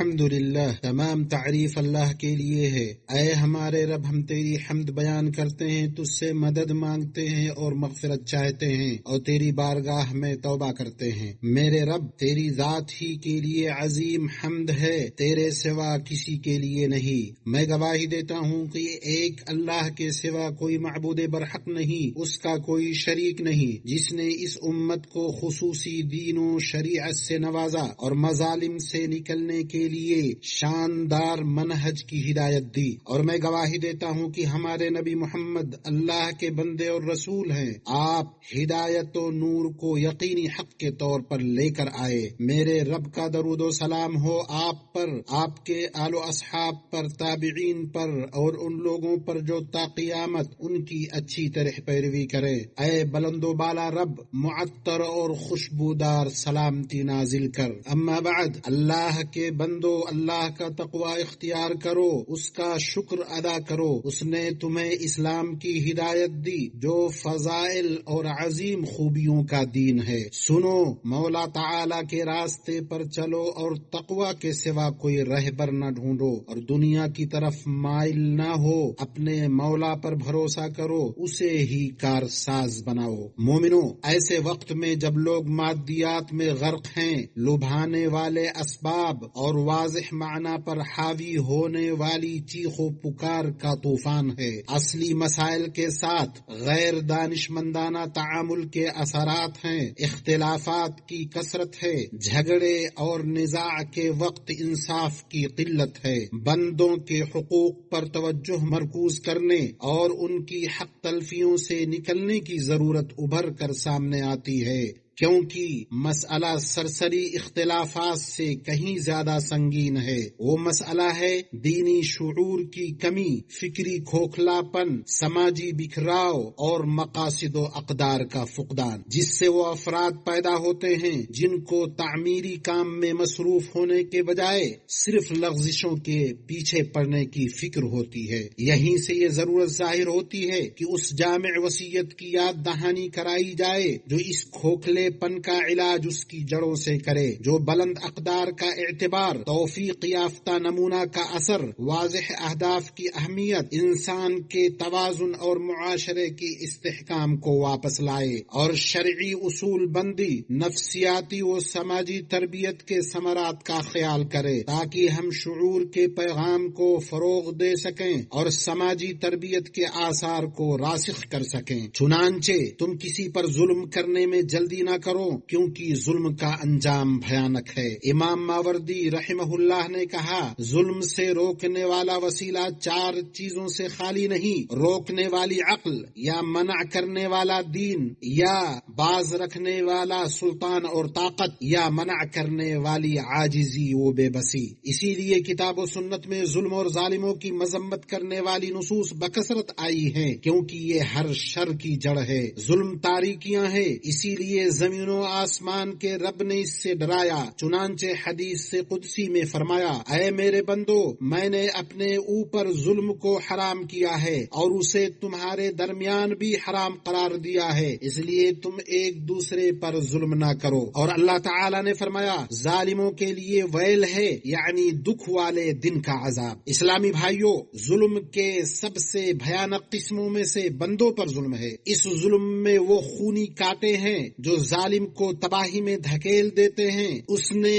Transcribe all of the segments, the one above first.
الحمدللہ، تمام تعریف اللہ کے لیے ہے۔ اے ہمارے رب، ہم تیری حمد بیان کرتے ہیں، تجھ سے مدد مانگتے ہیں اور مغفرت چاہتے ہیں اور تیری بارگاہ میں توبہ کرتے ہیں۔ میرے رب، تیری ذات ہی کے لیے عظیم حمد ہے، تیرے سوا کسی کے لیے نہیں۔ میں گواہی دیتا ہوں کہ ایک اللہ کے سوا کوئی معبود برحق نہیں، اس کا کوئی شریک نہیں، جس نے اس امت کو خصوصی دین و شریعت سے نوازا اور مظالم سے نکلنے کے لیے شاندار منہج کی ہدایت دی۔ اور میں گواہی دیتا ہوں کہ ہمارے نبی محمد اللہ کے بندے اور رسول ہیں۔ آپ ہدایت و نور کو یقینی حق کے طور پر لے کر آئے۔ میرے رب کا درود و سلام ہو آپ پر، آپ کے آل و اصحاب پر، تابعین پر اور ان لوگوں پر جو تا قیامت ان کی اچھی طرح پیروی کرے۔ اے بلند و بالا رب، معطر اور خوشبودار سلامتی نازل کر۔ اما بعد، اللہ کے بندو، اللہ کا تقوی اختیار کرو، اس کا شکر ادا کرو۔ اس نے تمہیں اسلام کی ہدایت دی جو فضائل اور عظیم خوبیوں کا دین ہے۔ سنو، مولا تعالی کے راستے پر چلو اور تقوی کے سوا کوئی رہبر نہ ڈھونڈو اور دنیا کی طرف مائل نہ ہو، اپنے مولا پر بھروسہ کرو، اسے ہی کارساز بناؤ۔ مومنو، ایسے وقت میں جب لوگ مادیات میں غرق ہیں، لبھانے والے اسباب اور واضح معنی پر حاوی ہونے والی چیخ و پکار کا طوفان ہے، اصلی مسائل کے ساتھ غیر دانشمندانہ تعامل کے اثرات ہیں، اختلافات کی کثرت ہے، جھگڑے اور نزاع کے وقت انصاف کی قلت ہے، بندوں کے حقوق پر توجہ مرکوز کرنے اور ان کی حق تلفیوں سے نکلنے کی ضرورت ابھر کر سامنے آتی ہے، کیونکہ مسئلہ سرسری اختلافات سے کہیں زیادہ سنگین ہے۔ وہ مسئلہ ہے دینی شعور کی کمی، فکری کھوکھلاپن، سماجی بکھراؤ اور مقاصد و اقدار کا فقدان، جس سے وہ افراد پیدا ہوتے ہیں جن کو تعمیری کام میں مصروف ہونے کے بجائے صرف لغزشوں کے پیچھے پڑنے کی فکر ہوتی ہے۔ یہیں سے یہ ضرورت ظاہر ہوتی ہے کہ اس جامع وصیت کی یاد دہانی کرائی جائے جو اس کھوکھلے پن کا علاج اس کی جڑوں سے کرے، جو بلند اقدار کا اعتبار، توفیق یافتہ نمونہ کا اثر، واضح اہداف کی اہمیت، انسان کے توازن اور معاشرے کی استحکام کو واپس لائے، اور شرعی اصول بندی، نفسیاتی و سماجی تربیت کے ثمرات کا خیال کرے، تاکہ ہم شعور کے پیغام کو فروغ دے سکیں اور سماجی تربیت کے آثار کو راسخ کر سکیں۔ چنانچہ تم کسی پر ظلم کرنے میں جلدی نہ کرو، کیونکہ ظلم کا انجام بھیانک ہے۔ امام ماوردی رحمہ اللہ نے کہا، ظلم سے روکنے والا وسیلہ 4 چیزوں سے خالی نہیں: روکنے والی عقل، یا منع کرنے والا دین، یا باز رکھنے والا سلطان اور طاقت، یا منع کرنے والی عاجزی و بے بسی۔ اسی لیے کتاب و سنت میں ظلم اور ظالموں کی مذمت کرنے والی نصوص بکثرت آئی ہیں، کیونکہ یہ ہر شر کی جڑ ہے۔ ظلم تاریکیاں ہے، اسی لیے زمین و آسمان کے رب نے اس سے ڈرایا۔ چنانچہ حدیث سے قدسی میں فرمایا، اے میرے بندو، میں نے اپنے اوپر ظلم کو حرام کیا ہے اور اسے تمہارے درمیان بھی حرام قرار دیا ہے، اس لیے تم ایک دوسرے پر ظلم نہ کرو۔ اور اللہ تعالی نے فرمایا، ظالموں کے لیے ویل ہے، یعنی دکھ والے دن کا عذاب۔ اسلامی بھائیوں، ظلم کے سب سے بھیانک قسموں میں سے بندوں پر ظلم ہے۔ اس ظلم میں وہ خونی کاٹے ہیں جو ظالم کو تباہی میں دھکیل دیتے ہیں۔ اس نے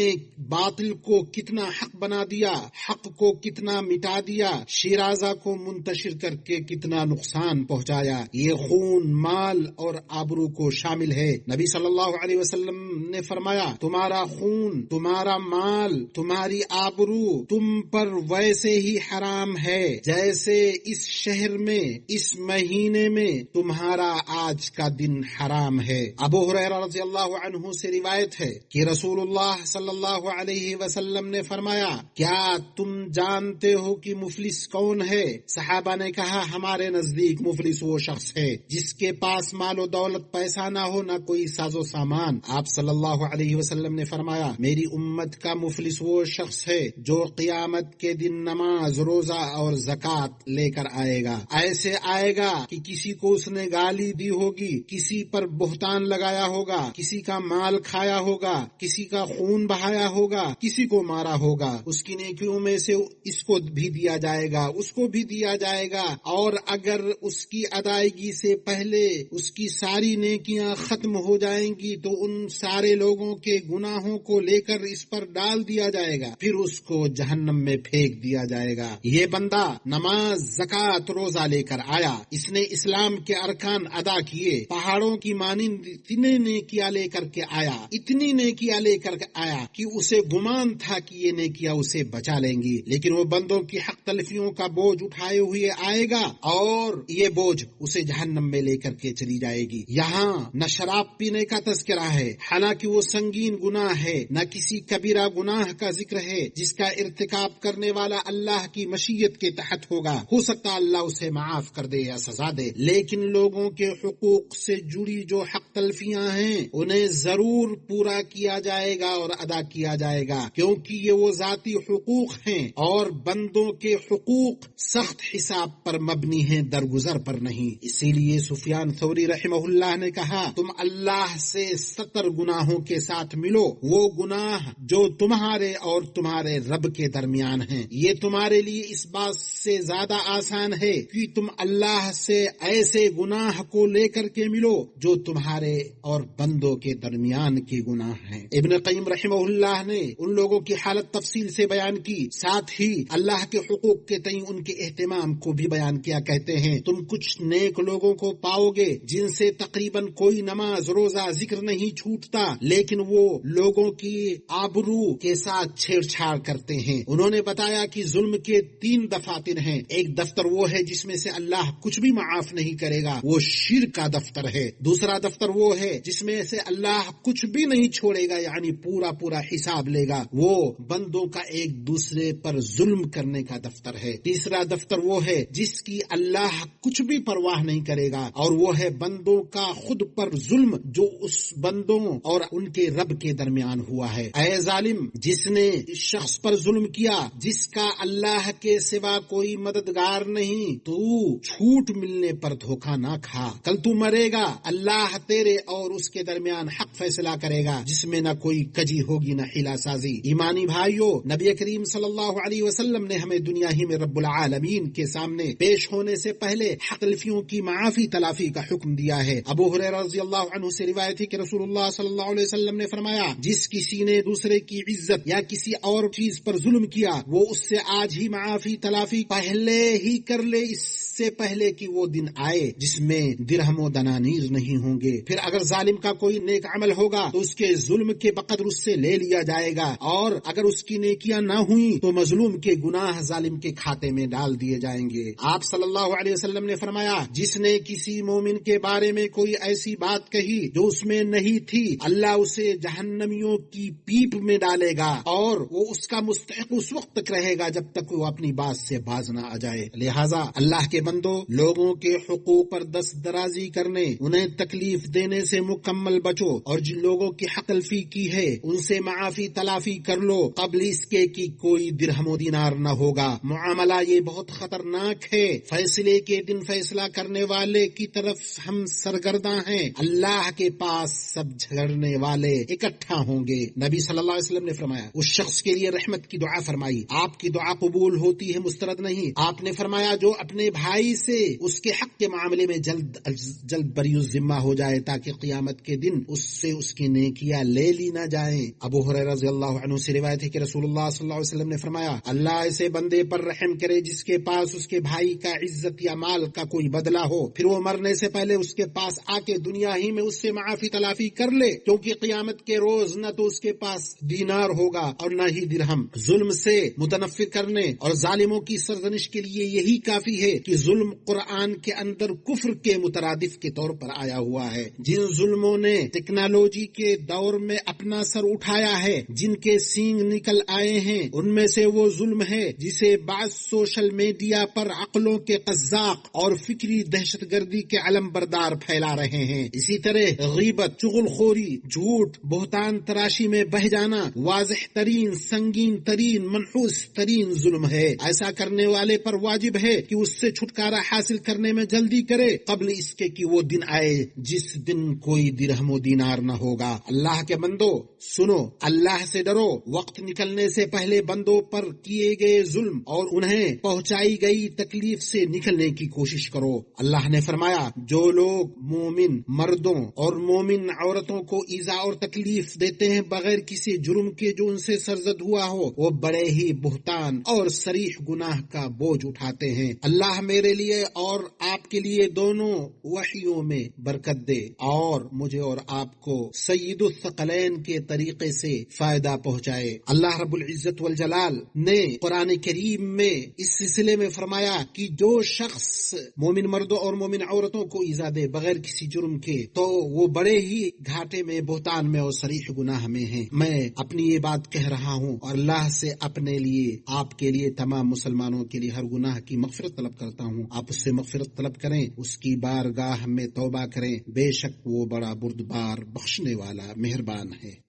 باطل کو کتنا حق بنا دیا، حق کو کتنا مٹا دیا، شیرازہ کو منتشر کر کے کتنا نقصان پہنچایا۔ یہ خون، مال اور آبرو کو شامل ہے۔ نبی صلی اللہ علیہ وسلم نے فرمایا، تمہارا خون، تمہارا مال، تمہاری آبرو تم پر ویسے ہی حرام ہے جیسے اس شہر میں، اس مہینے میں تمہارا آج کا دن حرام ہے۔ ابو ہریرہ رضی اللہ عنہ سے روایت ہے کہ رسول اللہ صلی اللہ علیہ وسلم نے فرمایا، کیا تم جانتے ہو کہ مفلس کون ہے؟ صحابہ نے کہا، ہمارے نزدیک مفلس وہ شخص ہے جس کے پاس مال و دولت، پیسہ نہ ہو، نہ کوئی ساز و سامان۔ آپ صلی اللہ علیہ وسلم نے فرمایا، میری امت کا مفلس وہ شخص ہے جو قیامت کے دن نماز، روزہ اور زکوٰۃ لے کر آئے گا۔ ایسے آئے گا کہ کسی کو اس نے گالی دی ہوگی، کسی پر بہتان لگایا ہوگا، ہوگا، کسی کا مال کھایا ہوگا، کسی کا خون بہایا ہوگا، کسی کو مارا ہوگا، اس کی نیکیوں میں سے اس کو بھی دیا جائے گا، اس کو بھی دیا جائے گا، اور اگر اس کی ادائیگی سے پہلے اس کی ساری نیکیاں ختم ہو جائیں گی تو ان سارے لوگوں کے گناہوں کو لے کر اس پر ڈال دیا جائے گا، پھر اس کو جہنم میں پھینک دیا جائے گا۔ یہ بندہ نماز، زکوٰۃ، روزہ لے کر آیا، اس نے اسلام کے ارکان ادا کیے، پہاڑوں کی مانند اتنے نیکیاں لے کر کے آیا، اتنی نیکیاں لے کر کے آیا کہ اسے گمان تھا کہ یہ نیکیاں اسے بچا لیں گی، لیکن وہ بندوں کی حق تلفیوں کا بوجھ اٹھائے ہوئے آئے گا اور یہ بوجھ اسے جہنم میں لے کر کے چلی جائے گی۔ یہاں نہ شراب پینے کا تذکرہ ہے، حالانکہ وہ سنگین گناہ ہے، نہ کسی کبیرہ گناہ کا ذکر ہے جس کا ارتکاب کرنے والا اللہ کی مشیت کے تحت ہوگا، ہو سکتا اللہ اسے معاف کر دے یا سزا دے، لیکن لوگوں کے حقوق سے جڑی جو حق تلفیاں ہیں انہیں ضرور پورا کیا جائے گا اور ادا کیا جائے گا، کیونکہ یہ وہ ذاتی حقوق ہیں اور بندوں کے حقوق سخت حساب پر مبنی ہیں، درگزر پر نہیں۔ اسی لیے سفیان ثوری رحمہ اللہ نے کہا، تم اللہ سے 70 گناہوں کے ساتھ ملو، وہ گناہ جو تمہارے اور تمہارے رب کے درمیان ہیں، یہ تمہارے لیے اس بات سے زیادہ آسان ہے کہ تم اللہ سے ایسے گناہ کو لے کر کے ملو جو تمہارے اور بندوں کے درمیان کے گناہ ہیں۔ ابن قیم رحمہ اللہ نے ان لوگوں کی حالت تفصیل سے بیان کی، ساتھ ہی اللہ کے حقوق کے تئیں ان کے اہتمام کو بھی بیان کیا۔ کہتے ہیں، تم کچھ نیک لوگوں کو پاؤ گے جن سے تقریباً کوئی نماز، روزہ، ذکر نہیں چھوٹتا، لیکن وہ لوگوں کی آبرو کے ساتھ چھیڑ چھاڑ کرتے ہیں۔ انہوں نے بتایا کہ ظلم کے 3 دفاتر ہیں۔ ایک دفتر وہ ہے جس میں سے اللہ کچھ بھی معاف نہیں کرے گا، وہ شرک کا دفتر ہے۔ دوسرا دفتر وہ ہے جس میں سے اللہ کچھ بھی نہیں چھوڑے گا، یعنی پورا حساب لے گا، وہ بندوں کا ایک دوسرے پر ظلم کرنے کا دفتر ہے۔ تیسرا دفتر وہ ہے جس کی اللہ کچھ بھی پرواہ نہیں کرے گا، اور وہ ہے بندوں کا خود پر ظلم جو اس بندوں اور ان کے رب کے درمیان ہوا ہے۔ اے ظالم، جس نے اس شخص پر ظلم کیا جس کا اللہ کے سوا کوئی مددگار نہیں، تو چھوٹ ملنے پر دھوکہ نہ کھا، کل تو مرے گا، اللہ تیرے اور اس کے درمیان حق فیصلہ کرے گا جس میں نہ کوئی کجی ہوگی نہ حیلہ سازی۔ ایمانی بھائیو، نبی کریم صلی اللہ علیہ وسلم نے ہمیں دنیا ہی میں رب العالمین کے سامنے پیش ہونے سے پہلے حق تلفیوں کی معافی تلافی کا حکم دیا ہے۔ ابو ہریرہ رضی اللہ عنہ سے روایت ہے کہ رسول اللہ صلی اللہ علیہ وسلم نے فرمایا، جس کسی نے دوسرے کی عزت یا کسی اور چیز پر ظلم کیا وہ اس سے آج ہی معافی تلافی پہلے ہی کر لے، اس سے پہلے کہ وہ دن آئے جس میں درہم و دنانیر نہیں ہوں گے۔ پھر اگر ظالم کا کوئی نیک عمل ہوگا تو اس کے ظلم کے بقدر اس سے لے لیا جائے گا، اور اگر اس کی نیکیاں نہ ہوئیں تو مظلوم کے گناہ ظالم کے کھاتے میں ڈال دیے جائیں گے۔ آپ صلی اللہ علیہ وسلم نے فرمایا، جس نے کسی مومن کے بارے میں کوئی ایسی بات کہی جو اس میں نہیں تھی، اللہ اسے جہنمیوں کی پیپ میں ڈالے گا، اور وہ اس کا مستحق اس وقت تک رہے گا جب تک وہ اپنی بات سے باز نہ آ جائے۔ لہٰذا اللہ کے بندو، لوگوں کے حقوق پر دست درازی کرنے، انہیں تکلیف دینے سے مکمل بچو، اور جن لوگوں کی حق تلفی کی ہے ان سے معافی تلافی کر لو قبل اس کے کہ کوئی درہم و دینار نہ ہوگا۔ معاملہ یہ بہت خطرناک ہے، فیصلے کے دن فیصلہ کرنے والے کی طرف ہم سرگرداں ہیں، اللہ کے پاس سب جھگڑنے والے اکٹھا ہوں گے۔ نبی صلی اللہ علیہ وسلم نے فرمایا، اس شخص کے لیے رحمت کی دعا فرمائی، آپ کی دعا قبول ہوتی ہے، مسترد نہیں۔ آپ نے فرمایا، جو اپنے بھائی سے اس کے حق کے معاملے میں جلد بری الذمہ ہو جائے تاکہ قیامت کے دن اس سے اس کی نیکیاں لے لی نہ جائیں۔ ابو ہریرہ رضی اللہ عنہ سے روایت ہے کہ رسول اللہ صلی اللہ علیہ وسلم نے فرمایا، اللہ ایسے بندے پر رحم کرے جس کے پاس اس کے بھائی کا عزت یا مال کا کوئی بدلہ ہو، پھر وہ مرنے سے پہلے اس کے پاس آ کے دنیا ہی میں اس سے معافی تلافی کر لے، کیونکہ قیامت کے روز نہ تو اس کے پاس دینار ہوگا اور نہ ہی درہم۔ ظلم سے متنفر کرنے اور ظالموں کی سرزنش کے لیے یہی کافی ہے کہ ظلم قرآن کے اندر کفر کے مترادف کے طور پر آیا ہوا ہے۔ جن ظلموں نے ٹیکنالوجی کے دور میں اپنا سر اٹھایا ہے، جن کے سینگ نکل آئے ہیں، ان میں سے وہ ظلم ہے جسے بعض سوشل میڈیا پر عقلوں کے قزاق اور فکری دہشت گردی کے علم بردار پھیلا رہے ہیں۔ اسی طرح غیبت، چغل خوری، جھوٹ، بہتان تراشی میں بہ جانا واضح ترین، سنگین ترین، منحوس ترین ظلم ہے۔ ایسا کرنے والے پر واجب ہے کہ اس سے چھٹکارا چھٹکارا حاصل کرنے میں جلدی کرے قبل اس کے کہ وہ دن آئے جس دن کوئی درہم و دینار نہ ہوگا۔ اللہ کے بندو سنو، اللہ سے ڈرو، وقت نکلنے سے پہلے بندوں پر کیے گئے ظلم اور انہیں پہنچائی گئی تکلیف سے نکلنے کی کوشش کرو۔ اللہ نے فرمایا، جو لوگ مومن مردوں اور مومن عورتوں کو ایذا اور تکلیف دیتے ہیں بغیر کسی جرم کے جو ان سے سرزد ہوا ہو، وہ بڑے ہی بہتان اور صریح گناہ کا بوجھ اٹھاتے ہیں۔ اللہ میرے لیے اور آپ کے لیے دونوں وحیوں میں برکت دے اور مجھے اور آپ کو سید الثقلین کے طریقے سے فائدہ پہنچائے۔ اللہ رب العزت والجلال نے قرآن کریم میں اس سلسلے میں فرمایا کہ جو شخص مومن مردوں اور مومن عورتوں کو ایذا دے بغیر کسی جرم کے تو وہ بڑے ہی گھاٹے میں، بہتان میں اور صریح گناہ میں ہیں۔ میں اپنی یہ بات کہہ رہا ہوں اور اللہ سے اپنے لیے، آپ کے لیے، تمام مسلمانوں کے لیے ہر گناہ کی مغفرت طلب کرتا ہوں۔ آپ اس سے مغفرت طلب کریں، اس کی بارگاہ میں توبہ کریں، بے شک وہ بڑا بردبار، بخشنے والا، مہربان ہے۔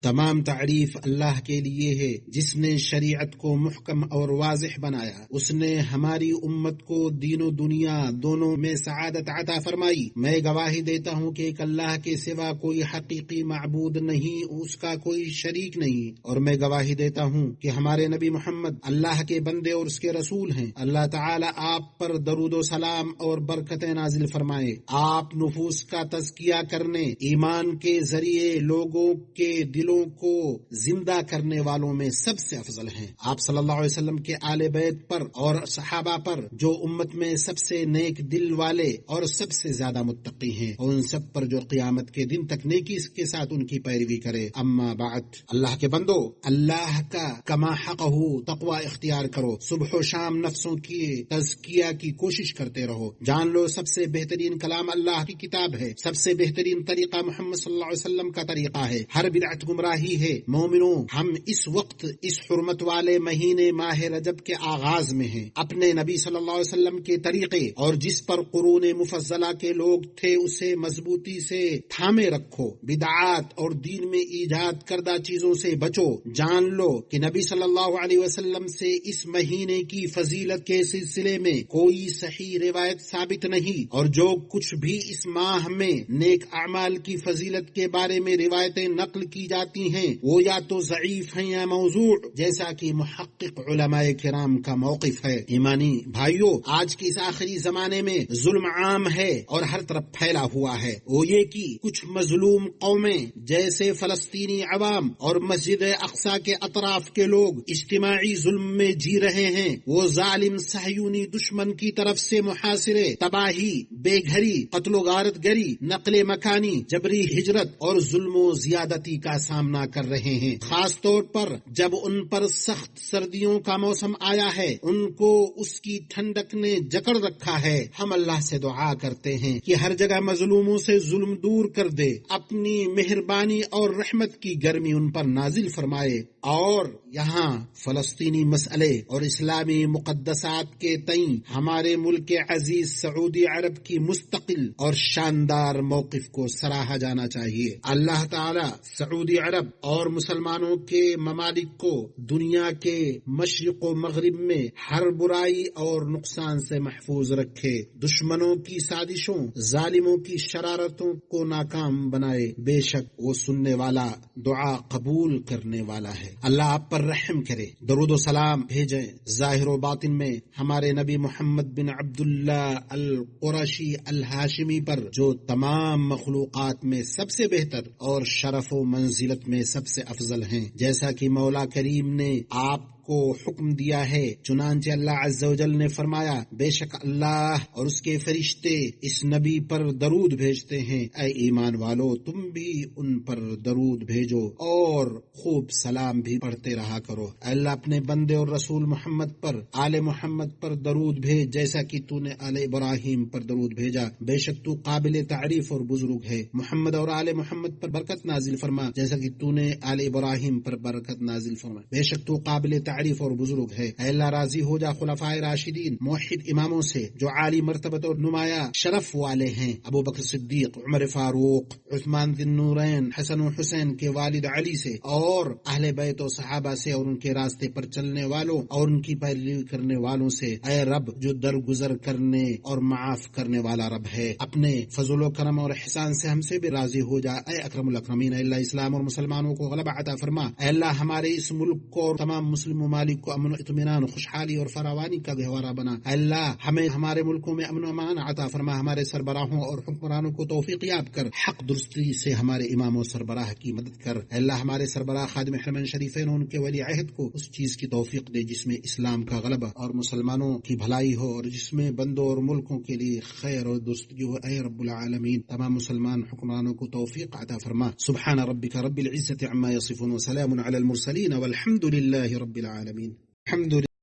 تمام تعریف اللہ کے لیے ہے جس نے شریعت کو محکم اور واضح بنایا۔ اس نے ہماری امت کو دین و دنیا دونوں میں سعادت عطا فرمائی۔ میں گواہی دیتا ہوں کہ ایک اللہ کے سوا کوئی حقیقی معبود نہیں، اس کا کوئی شریک نہیں، اور میں گواہی دیتا ہوں کہ ہمارے نبی محمد اللہ کے بندے اور اس کے رسول ہیں۔ اللہ تعالی آپ پر درود و سلام اور برکتیں نازل فرمائے۔ آپ نفوس کا تزکیہ کرنے، ایمان کے ذریعے لوگوں کے دلوں کو زندہ کرنے والوں میں سب سے افضل ہیں۔ آپ صلی اللہ علیہ وسلم کے آل بیت پر اور صحابہ پر جو امت میں سب سے نیک دل والے اور سب سے زیادہ متقی ہیں، اور ان سب پر جو قیامت کے دن تک نیکی کے ساتھ ان کی پیروی کرے۔ اما بعد، اللہ کے بندو، اللہ کا کما حق ہو تقوی اختیار کرو، صبح و شام نفسوں کی تزکیہ کی کوشش کرتے رہو۔ جان لو سب سے بہترین کلام اللہ کی کتاب ہے، سب سے بہترین طریقہ محمد صلی اللہ علیہ وسلم کا طریقہ ہے، ہر بدعت گمراہی ہے۔ مومنوں، ہم اس وقت اس حرمت والے مہینے ماہ رجب کے آغاز میں ہیں۔ اپنے نبی صلی اللہ علیہ وسلم کے طریقے اور جس پر قرون مفضلہ کے لوگ تھے اسے مضبوطی سے تھامے رکھو، بدعات اور دین میں ایجاد کردہ چیزوں سے بچو۔ جان لو کہ نبی صلی اللہ علیہ وسلم سے اس مہینے کی فضیلت کے سلسلے میں کوئی صحیح روایت ثابت نہیں، اور جو کچھ بھی اس ماہ میں نیک اعمال کی فضیلت کے بارے میں روایتیں نقل کی جاتی ہیں وہ یا تو ضعیف ہیں یا موضوع، جیسا کہ محقق علماء کرام کا موقف ہے۔ ایمانی بھائیو، آج کے اس آخری زمانے میں ظلم عام ہے اور ہر طرف پھیلا ہوا ہے۔ وہ یہ کہ کچھ مظلوم قومیں جیسے فلسطینی عوام اور مسجد اقصی کے اطراف کے لوگ اجتماعی ظلم میں جی رہے ہیں۔ وہ ظالم صہیونی دشمن کی طرف سے محاصرے، تباہی، بے گھری، قتل و غارت گری، نقل مکانی، جبری ہجرت اور ظلم و زیادتی کا سامنا کر رہے ہیں۔ خاص طور پر جب ان پر سخت سردیوں کا موسم آیا ہے، ان کو اس کی ٹھنڈک نے جکڑ رکھا ہے۔ ہم اللہ سے دعا کرتے ہیں کہ ہر جگہ مظلوموں سے ظلم دور کر دے، اپنی مہربانی اور رحمت کی گرمی ان پر نازل فرمائے، اور یہاں فلسطینی مسئلے اور اسلامی مقدسات کے تئیں ہمارے ملک عزیز سعودی عرب کی مستقل اور شاندار موقف کو سراہا جانا چاہیے۔ اللہ تعالی سعودی عرب اور مسلمانوں کے ممالک کو دنیا کے مشرق و مغرب میں ہر برائی اور نقصان سے محفوظ رکھے، دشمنوں کی سازشوں، ظالموں کی شرارتوں کو ناکام بنائے۔ بے شک وہ سننے والا، دعا قبول کرنے والا ہے۔ اللہ آپ پر رحم کرے، درود و سلام بھیجیں ظاہر و باطن میں ہمارے نبی محمد بن عبداللہ القرشی الہاشمی پر، جو تمام مخلوقات میں سب سے بہتر اور شرف و منزلت میں سب سے افضل ہیں، جیسا کہ مولا کریم نے آپ کو حکم دیا ہے۔ چنانچہ اللہ عز و جل نے فرمایا، بے شک اللہ اور اس کے فرشتے اس نبی پر درود بھیجتے ہیں، اے ایمان والو تم بھی ان پر درود بھیجو اور خوب سلام بھی پڑھتے رہا کرو۔ اللہ اپنے بندے اور رسول محمد پر، آل محمد پر درود بھیج جیسا کہ تو نے آل ابراہیم پر درود بھیجا، بے شک تو قابل تعریف اور بزرگ ہے۔ محمد اور آل محمد پر برکت نازل فرما جیسا کہ تو نے آل ابراہیم پر برکت نازل فرما، بے شک تو قابل تعریف اور بزرگ ہے۔ اے اللہ راضی ہو جا خلفائے راشدین موحد اماموں سے جو عالی مرتبت اور نمایاں شرف والے ہیں، ابو بکر صدیق، عمر فاروق، عثمان ذی النورین، حسن و حسین کے والد علی سے، اور اہل بیت و صحابہ سے، اور ان کے راستے پر چلنے والوں اور ان کی پیروی کرنے والوں سے۔ اے رب جو درگزر کرنے اور معاف کرنے والا رب ہے، اپنے فضل و کرم اور احسان سے ہم سے بھی راضی ہو جا۔ اے اکرم الاکرمین، اے اللہ اسلام اور مسلمانوں کو غلبہ عطا فرما۔ اے اللہ ہمارے اس ملک کو اور تمام مسلم ممالک کو امن و اطمینان، خوشحالی اور فراوانی کا گہوارہ بنا۔ اے اللہ ہمیں ہمارے ملکوں میں امن و امان عطا فرما، ہمارے سربراہوں اور حکمرانوں کو توفیق یاب کر، حق درستی سے ہمارے امام و سربراہ کی مدد کر۔ اے اللہ ہمارے سربراہ خادم حرمین شریفین اور ان کے ولی عہد کو اس چیز کی توفیق دے جس میں اسلام کا غلبہ اور مسلمانوں کی بھلائی ہو، اور جس میں بندوں اور ملکوں کے لیے خیر اور درستگی ہو۔ اے رب العالمین تمام مسلمان حکمرانوں کو توفیق عطا فرما۔ سبحان ربک رب العزة عما یصفون وسلام علی المرسلین والحمد للہ رب العالمین۔ الحمد